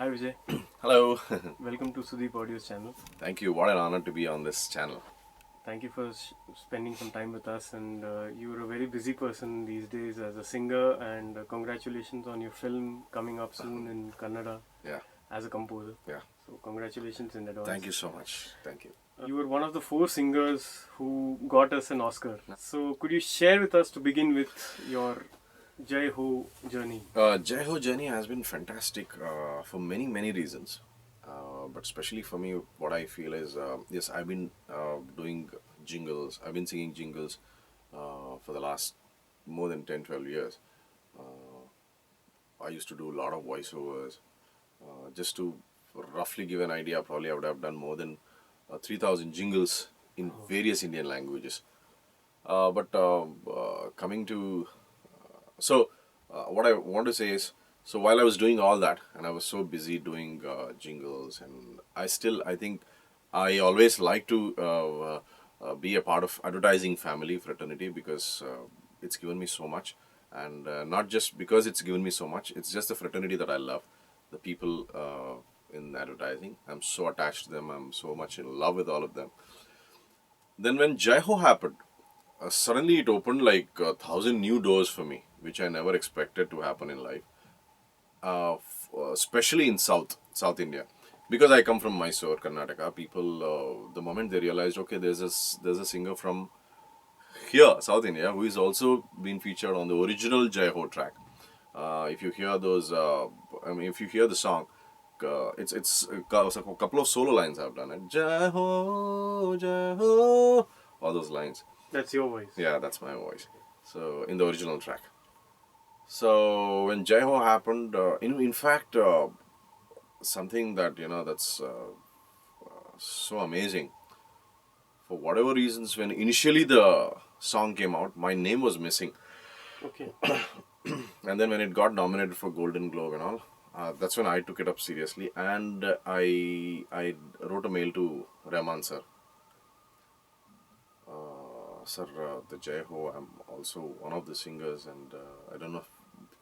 Hi Vijay, Hello. welcome to Sudeep Audio's channel. Thank you. What an honor to be on this channel. Thank you for spending some time with us, and you're a very busy person these days as a singer, and congratulations on your film coming up soon in Kannada Yeah, as a composer. yeah. So congratulations in advance. Thank you so much. Thank you. You were one of the 4 singers who got us an Oscar. So could you share with us to begin with your Jai Ho journey? Jai Ho journey has been fantastic for many reasons. But especially for me, what I feel is yes, I've been doing jingles. I've been singing jingles for the last more than 10, 12 years. I used to do a lot of voiceovers. Just to roughly give an idea, probably I would have done more than 3,000 jingles in various Indian languages. But coming to what I want to say is, so while I was doing all that, and I was so busy doing jingles, and I think I always like to be a part of advertising family fraternity because it's given me so much, and not just because it's given me so much. It's just the fraternity that I love, the people in advertising. I'm so attached to them. I'm so much in love with all of them. Then when Jai Ho happened, suddenly it opened like 1,000 new doors for me, which I never expected to happen in life, especially in South India. Because I come from Mysore, Karnataka, people, the moment they realized, okay, there's a singer from here, South India, who is also been featured on the original Jai Ho track. If you hear those, if you hear the song, it's a couple of solo lines I've done it. Jai Ho, all those lines. That's your voice. Yeah, that's my voice. So in the original track. So when Jai Ho happened, in fact, something that that's so amazing. For whatever reasons, when initially the song came out, my name was missing, Okay. and then when it got nominated for Golden Globe and all, that's when I took it up seriously, and I wrote a mail to Rahman sir. Sir, the Jai Ho, I'm also one of the singers, and I don't know,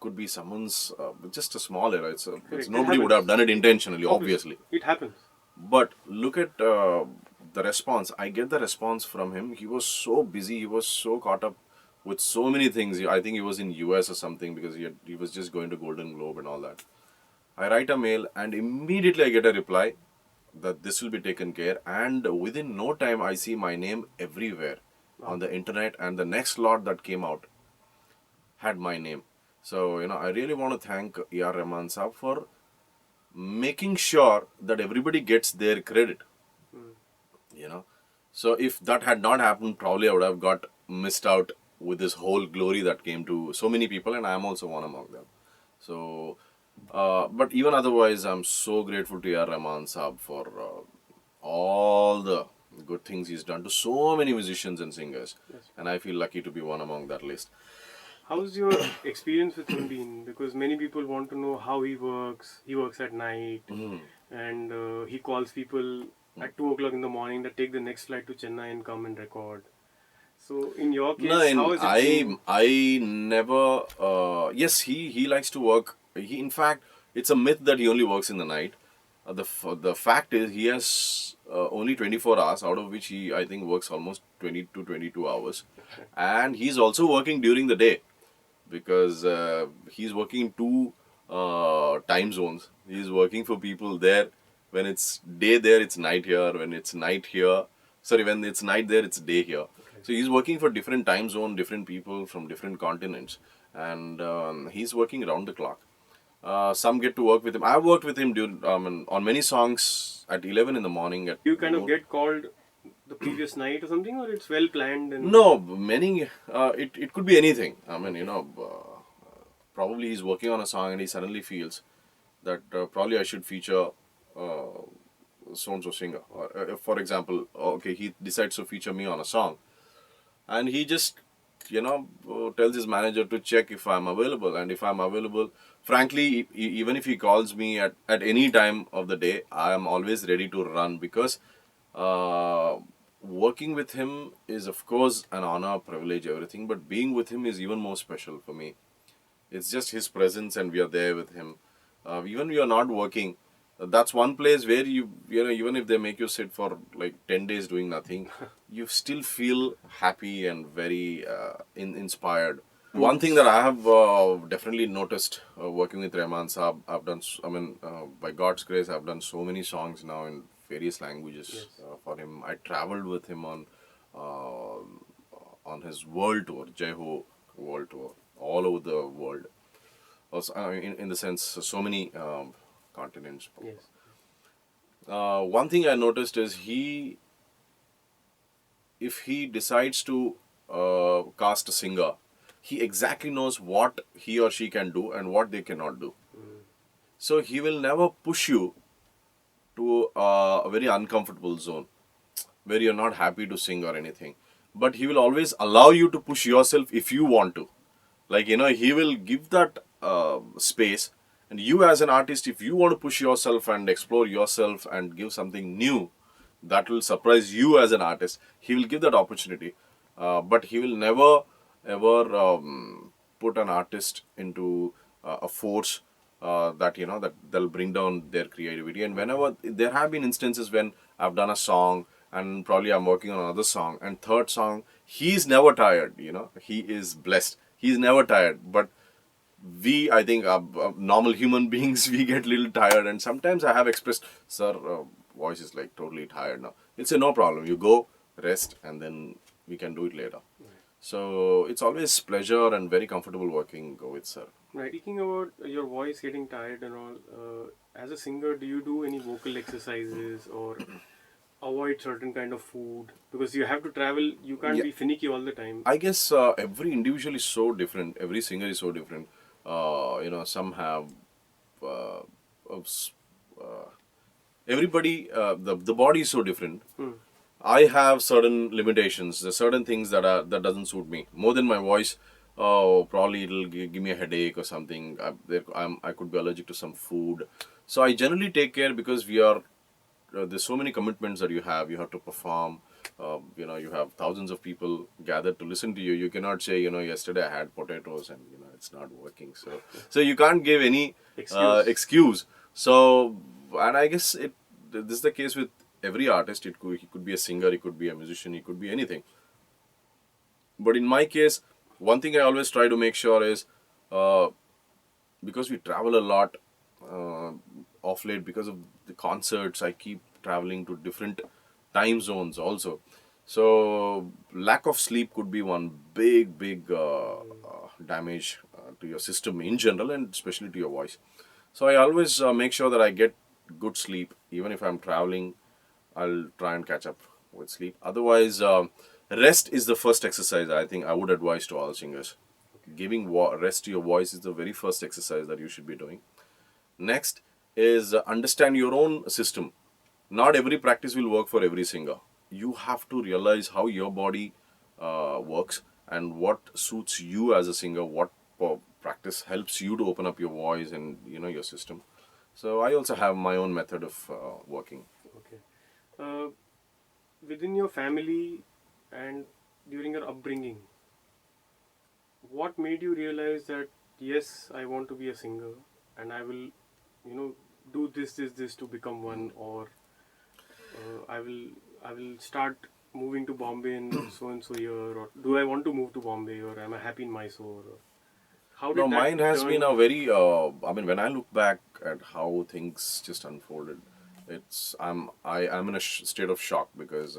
could be someone's just a small error. It's Correct. nobody would have done it intentionally, obviously. It happens. But look at the response. I get the response from him. He was so busy. He was so caught up with so many things. I think he was in US or something because he was just going to Golden Globe and all that. I write a mail and immediately I get a reply that this will be taken care. And within no time, I see my name everywhere on the internet. And the next lot that came out had my name. So, I really want to thank AR Rahman Saab for making sure that everybody gets their credit. So if that had not happened, probably I would have got missed out with this whole glory that came to so many people, and I am also one among them. So, but even otherwise, I'm so grateful to AR Rahman Saab for all the good things he's done to so many musicians and singers, and I feel lucky to be one among that list. How's your experience with him been? Because many people want to know how he works. He works at night, and he calls people at 2 o'clock in the morning that take the next flight to Chennai and come and record. So in your case, how is it been? I never. Yes, he likes to work. In fact, it's a myth that he only works in the night. The fact is he has only 24 hours, out of which he I think works almost 20 to 22 hours, and he's also working during the day because he's working in two time zones. He's working for people there. When it's day there, it's night here. When it's night here, sorry, when it's night there, it's day here. So he's working for different time zone, different people from different continents, and he's working around the clock. Some get to work with him. I've worked with him on many songs at 11 in the morning. You kind of get called the previous night or something, or it's well planned? And No, many. It could be anything. I mean, probably he's working on a song and he suddenly feels that probably I should feature so and so singer. Or, for example, okay, he decides to feature me on a song, and he just tells his manager to check if I'm available, and if I'm available, frankly, even if he calls me at any time of the day, I am always ready to run because working with him is of course an honor, privilege, everything, but being with him is even more special for me. It's just his presence and we are there with him. Even we are not working, That's one place where you know, even if they make you sit for like 10 days doing nothing, you still feel happy and very inspired. One thing that I have definitely noticed working with Rahman Saab, I've done, by God's grace, I've done so many songs now in various languages Yes. for him. I traveled with him uh, on his world tour, Jai Ho world tour, all over the world. Also, in the sense, so many continents. Yes. One thing I noticed is if he decides to cast a singer, he exactly knows what he or she can do and what they cannot do. So he will never push you to a very uncomfortable zone where you're not happy to sing or anything. But he will always allow you to push yourself if you want to. Like, you know, he will give that space. And you, as an artist, if you want to push yourself and explore yourself and give something new that will surprise you as an artist, he will give that opportunity. But he will never ever put an artist into a force that, you know, that they'll bring down their creativity. And whenever there have been instances when I've done a song and probably I'm working on another song, and third song, he's never tired, you know, he is blessed, he's never tired. But we, I think, normal human beings, we get a little tired, and sometimes I have expressed, sir, voice is like totally tired now. It's a no problem, you go rest and then we can do it later. So it's always pleasure and very comfortable working with sir. Right. Speaking about your voice getting tired and all, as a singer, do you do any vocal exercises or avoid certain kind of food? Because you have to travel, you can't Yeah. be finicky all the time. I guess every individual is so different. Every singer is so different. You know, some have uh, of s- uh, everybody. The body is so different. I have certain limitations. There's certain things that doesn't suit me more than my voice. Oh, probably it'll give me a headache or something. I could be allergic to some food. So I generally take care because there's so many commitments that you have. You have to perform. You know, you have thousands of people gathered to listen to you. You cannot say, you know, yesterday I had potatoes and, you know, it's not working. So you can't give any Excuse. excuse. So, and I guess this is the case with every artist. He could be a singer, he could be a musician, he could be anything. But in my case, one thing I always try to make sure is, uh, because we travel a lot uh, off late because of the concerts, I keep traveling to different time zones also. So lack of sleep could be one big damage to your system in general and especially to your voice. So I always make sure that I get good sleep. Even if I'm traveling, I'll try and catch up with sleep. Otherwise, rest is the first exercise I think I would advise to all singers. Giving rest to your voice is the very first exercise that you should be doing. Next is understand your own system. Not every practice will work for every singer. You have to realize how your body works and what suits you as a singer. What practice helps you to open up your voice and, you know, your system. So I also have my own method of working. Okay. Uh, Within your family and during your upbringing, what made you realize that yes, I want to be a singer and I will, do this to become one, or I will start moving to Bombay in so and so year, or do I want to move to Bombay, or am I happy in Mysore? Or how No, did that mine has been turn? a very. When I look back at how things just unfolded, I'm in a state of shock because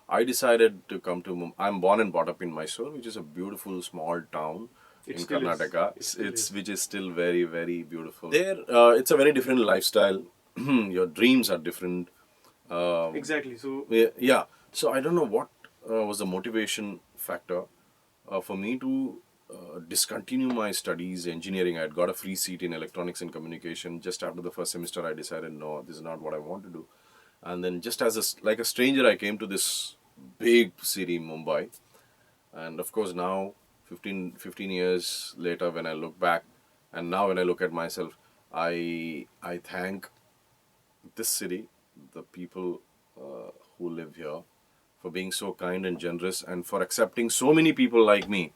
I decided to come to. I'm born and brought up in Mysore, which is a beautiful small town It in still is. Karnataka. It still It's is. which is still very beautiful. There, it's a very different lifestyle. Your dreams are different. Exactly. So Yeah. So I don't know what was the motivation factor for me to discontinue my studies, engineering. I had got a free seat in electronics and communication. Just after the first semester, I decided, no, this is not what I want to do. And then just as like a stranger, I came to this big city, Mumbai. And of course, now, 15 years later, when I look back, and now when I look at myself, I thank this city, the people who live here, for being so kind and generous and for accepting so many people like me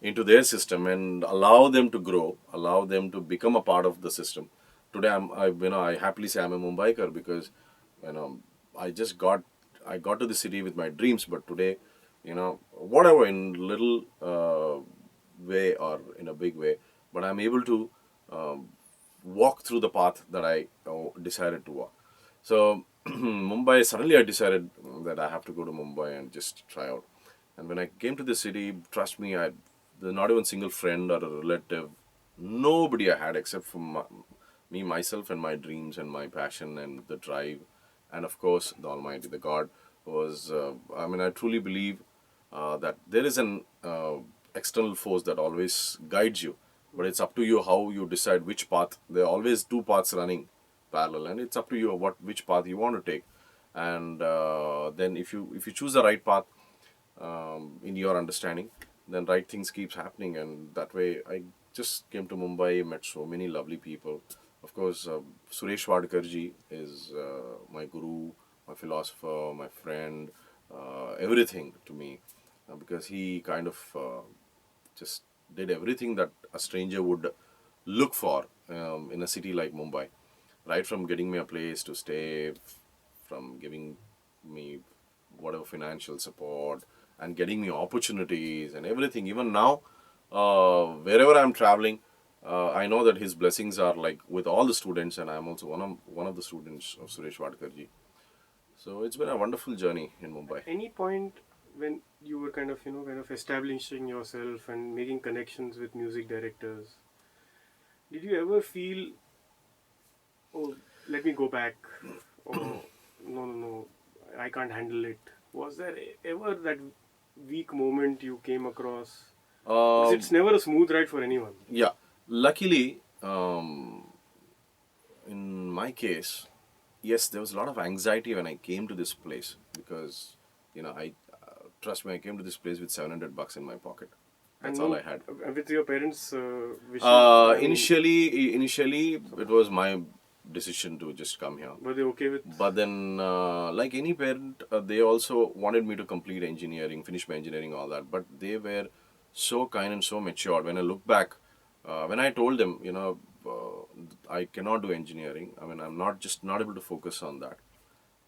into their system and allow them to grow, allow them to become a part of the system. today I happily say I'm a Mumbaiker because, you know, I just got, I got to the city with my dreams, but today, you know, whatever in little way or in a big way, but I'm able to um, walk through the path that I decided to walk. So Mumbai, suddenly I decided that I have to go to Mumbai and just try out. And when I came to the city, trust me, there's not even a single friend or a relative, nobody I had except for me, myself, and my dreams and my passion and the drive, and of course the Almighty, the God was. I mean, I truly believe that there is an external force that always guides you, but it's up to you how you decide which path. There are always two paths running parallel, and it's up to you which path you want to take. And then if you choose the right path, in your understanding, then right things keeps happening. And that way I just came to Mumbai, met so many lovely people. Of course, Suresh Wadkarji is my guru, my philosopher, my friend, everything to me, because he kind of just did everything that a stranger would look for in a city like Mumbai, right from getting me a place to stay, from giving me whatever financial support and getting me opportunities and everything. Even now, wherever I'm traveling, I know that his blessings are like with all the students, and I'm also one of the students of Suresh Wadkarji. So it's been a wonderful journey in Mumbai. Any point when you were kind of, kind of establishing yourself and making connections with music directors, did you ever feel, oh, let me go back, or no, I can't handle it? Was there ever that weak moment you came across? Because it's never a smooth ride for anyone. Yeah, luckily, in my case, yes, there was a lot of anxiety when I came to this place because, I trust me, I came to this place with $700 in my pocket. That's all I had. With your parents' wishing? Initially, it was my decision to just come here. Were they okay with? But then, like any parent, they also wanted me to complete engineering, finish my engineering, all that. But they were so kind and so mature. When I look back, when I told them, I cannot do engineering. I mean, I'm not able to focus on that.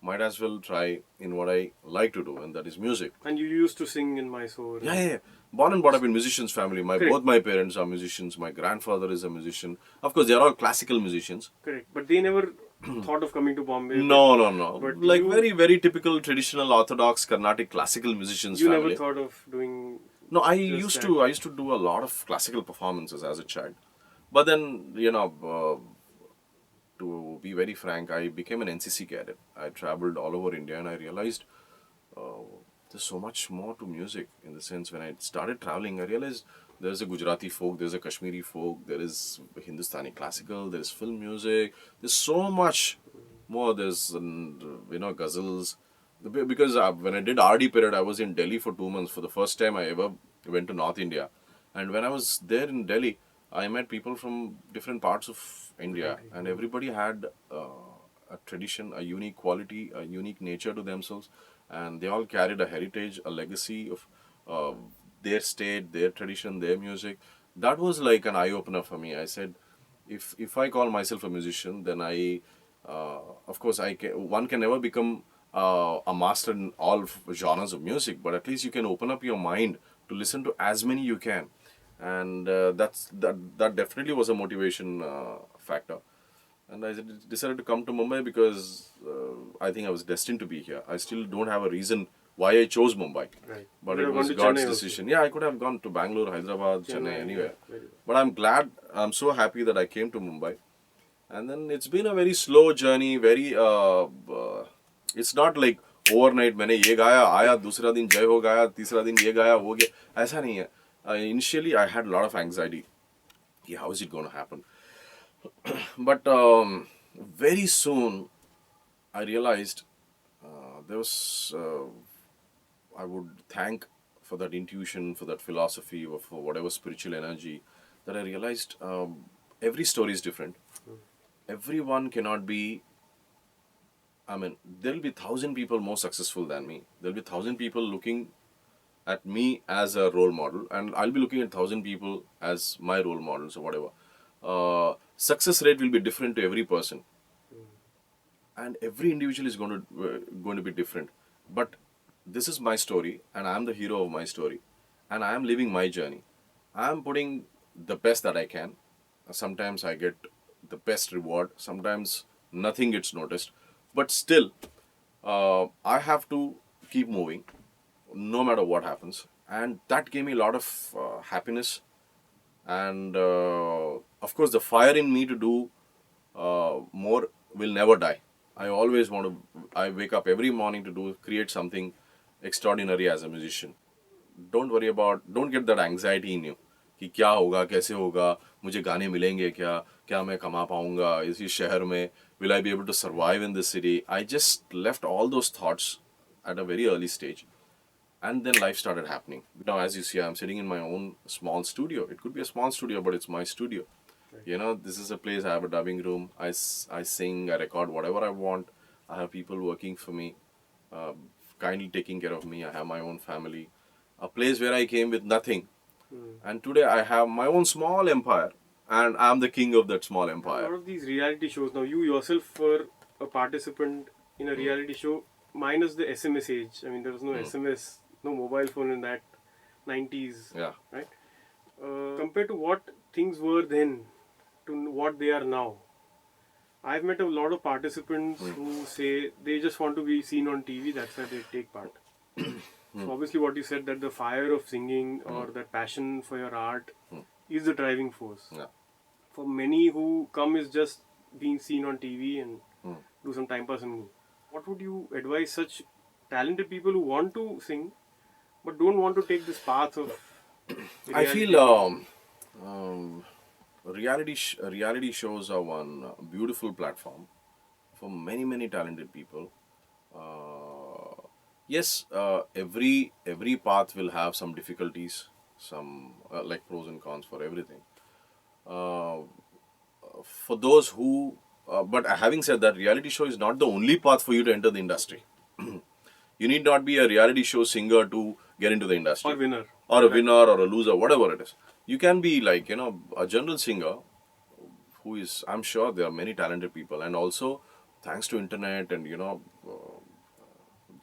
Might as well try in what I like to do, and that is music. And you used to sing in Mysore. Yeah. Born and brought up in musicians family. Both my parents are musicians. My grandfather is a musician. Of course, they are all classical musicians. Correct. But they never thought of coming to Bombay. No. But like very, very typical, traditional, orthodox, Carnatic, classical musicians you family. never thought of doing. No, I used to do a lot of classical performances as a child. But then, to be very frank, I became an NCC cadet. I traveled all over India, and I realized there's so much more to music. In the sense, when I started traveling, I realized there's a Gujarati folk, there's a Kashmiri folk, there is Hindustani classical, there's film music, there's so much more. There's, ghazals. Because when I did RD period, I was in Delhi for 2 months. For the first time I ever went to North India. And when I was there in Delhi, I met people from different parts of India, and everybody had a tradition, a unique quality, a unique nature to themselves, and they all carried a heritage, a legacy of their state, their tradition, their music. That was like an eye opener for me. I said, if I call myself a musician, then of course, one can never become a master in all genres of music, but at least you can open up your mind to listen to as many you can. And that definitely was a motivation factor. And I decided to come to Mumbai because I think I was destined to be here. I still don't have a reason why I chose Mumbai. Right. But it was God's decision. Yeah, I could have gone to Bangalore, Hyderabad, Chennai, anywhere. But I'm so happy that I came to Mumbai. And then it's been a very slow journey, it's not like overnight मैंने ये गाया आया दूसरा दिन जय हो गाया तीसरा दिन ये गाया हो गया ऐसा नहीं है. Initially I had a lot of anxiety. Yeah, how is it going to happen? But very soon I realized there was I would thank for that intuition, for that philosophy, or for whatever spiritual energy, that I realized every story is different. Everyone cannot be. I mean, there'll be 1,000 people more successful than me. There'll be 1,000 people looking at me as a role model, and I'll be looking at 1,000 people as my role models or whatever. success rate will be different to every person, and every individual is going to be different. But this is my story, and I am the hero of my story, and I am living my journey. I am putting the best that I can. Sometimes I get the best reward, sometimes nothing gets noticed, but still I have to keep moving no matter what happens, and that gave me a lot of happiness. And of course, the fire in me to do more will never die. I always want to. I wake up every morning to create something extraordinary as a musician. Don't worry about. Don't get that anxiety in you. कि क्या होगा, कैसे होगा, मुझे गाने मिलेंगे क्या, क्या मैं कमा पाऊंगा इसी शहर में, will I be able to survive in this city? I just left all those thoughts at a very early stage, and then life started happening. Now, as you see, I'm sitting in my own small studio. It could be a small studio, but it's my studio. You know, this is a place. I have a dubbing room. I sing, I record whatever I want. I have people working for me, uh, kindly taking care of me. I have my own family. A place where I came with nothing. And today I have my own small empire. And I'm the king of that small A empire. lot of these reality shows now, you yourself were a participant in a reality show, minus the SMS age. I mean, there was no SMS, no mobile phone in that 90s, Yeah. right? Compared to what things were then to what they are now, I've met a lot of participants who say they just want to be seen on TV, that's why they take part. So obviously what you said, that the fire of singing or that passion for your art is the driving force. Yeah. For many who come is just being seen on TV and do some time pass and go. What would you advise such talented people who want to sing but don't want to take this path of I reality? feel reality shows are one beautiful platform for many talented people. Yes, every path will have some difficulties, some like pros and cons for everything. Uh, for those who, but having said that, reality show is not the only path for you to enter the industry. You need not be a reality show singer to get into the industry, Or winner. or a winner, or a loser, whatever it is. You can be like, you know, a general singer who is, I'm sure there are many talented people, and also thanks to internet and, you know,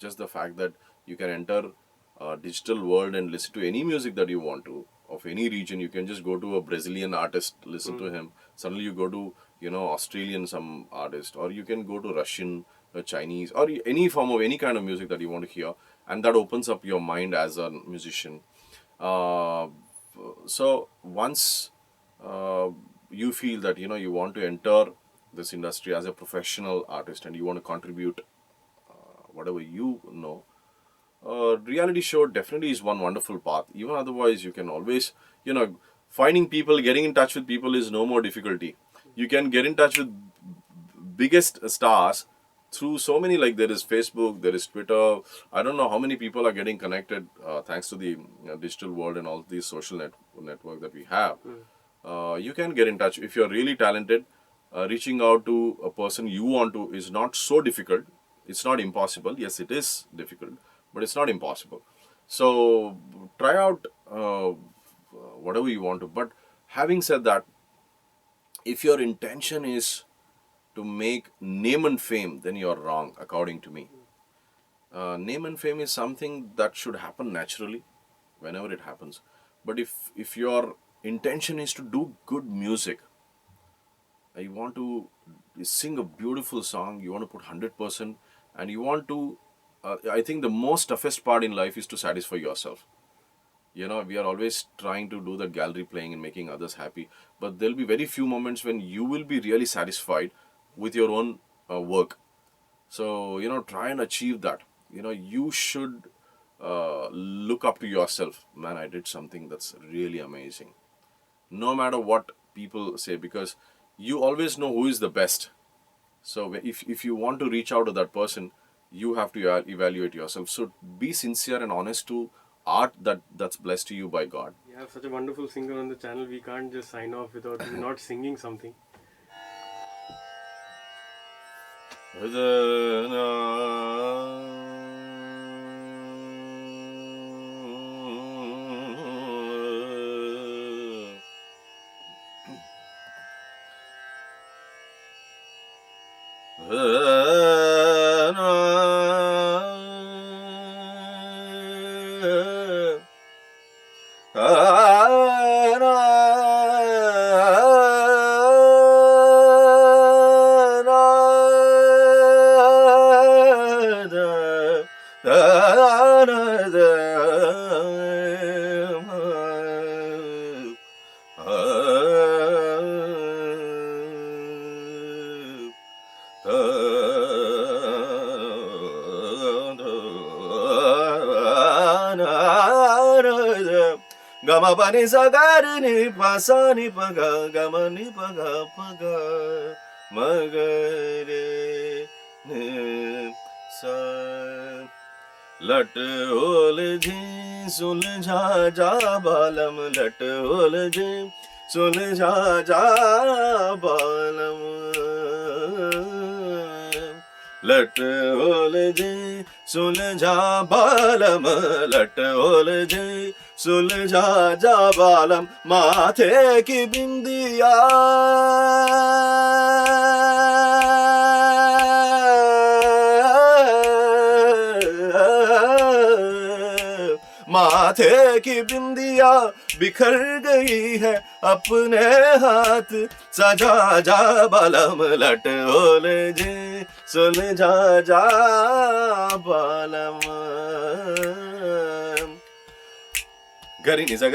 just the fact that you can enter a digital world and listen to any music that you want to of any region. You can just go to a Brazilian artist, listen to him. Suddenly you go to, you know, Australian some artist, or you can go to Russian, Chinese, or any form of any kind of music that you want to hear, and that opens up your mind as a musician. uh, so once you feel that, you know, you want to enter this industry as a professional artist and you want to contribute whatever you know, reality show definitely is one wonderful path. Even otherwise, you can always, you know, finding people, getting in touch with people is no more difficulty. You can get in touch with biggest stars through so many, like there is Facebook, there is Twitter. I don't know how many people are getting connected thanks to the digital world and all these social network that we have. You can get in touch if you're really talented. Reaching out to a person you want to is not so difficult. It's not impossible. Yes, it is difficult, but it's not impossible. So try out whatever you want to. But having said that, if your intention is to make name and fame, then you're wrong, according to me. Name and fame is something that should happen naturally whenever it happens. But if your intention is to do good music, you want to sing a beautiful song, you want to put 100%, and you want to, I think the most toughest part in life is to satisfy yourself. You know, we are always trying to do that gallery playing and making others happy, but there'll be very few moments when you will be really satisfied with your own work. So, you know, try and achieve that. You know, you should look up to yourself. Man, I did something that's really amazing. No matter what people say, because you always know who is the best. So if you want to reach out to that person, you have to evaluate yourself. So be sincere and honest to art that's blessed to you by God. You have such a wonderful singer on the channel, we can't just sign off without you not singing something. Gama pani sagar ni pasa ni paga gama ni paga paga magare ni sa lat olji sulja ja balam lat olji sulja ja balam lat olji sulja balam lat olji सुलझा जा बालम माथे की बिंदिया माथे की बिंदिया बिखर गई है अपने हाथ सजा जा बालम लट ओलझे सुलझा जा बालम Gari ni sa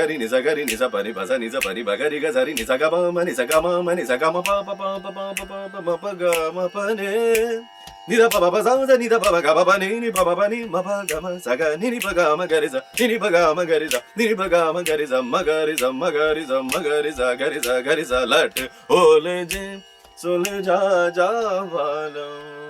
pani pa sa ni sa pani ba gari ga sari ni sa ga ma ni sa ga ma ni sa ga ma pa pa pa pa pa pa pa pa ma pa ga ma pa ne ni da pa pa pa sa ni da pa pa ga pa pa ni pa pa pa ni ma pa ga ma sa ga ni pa ga ma gari sa ni pa ga ma gari sa ni pa ga ma gari sa ma gari sa ma gari sa ma gari sa lat ole je sul ja ja valam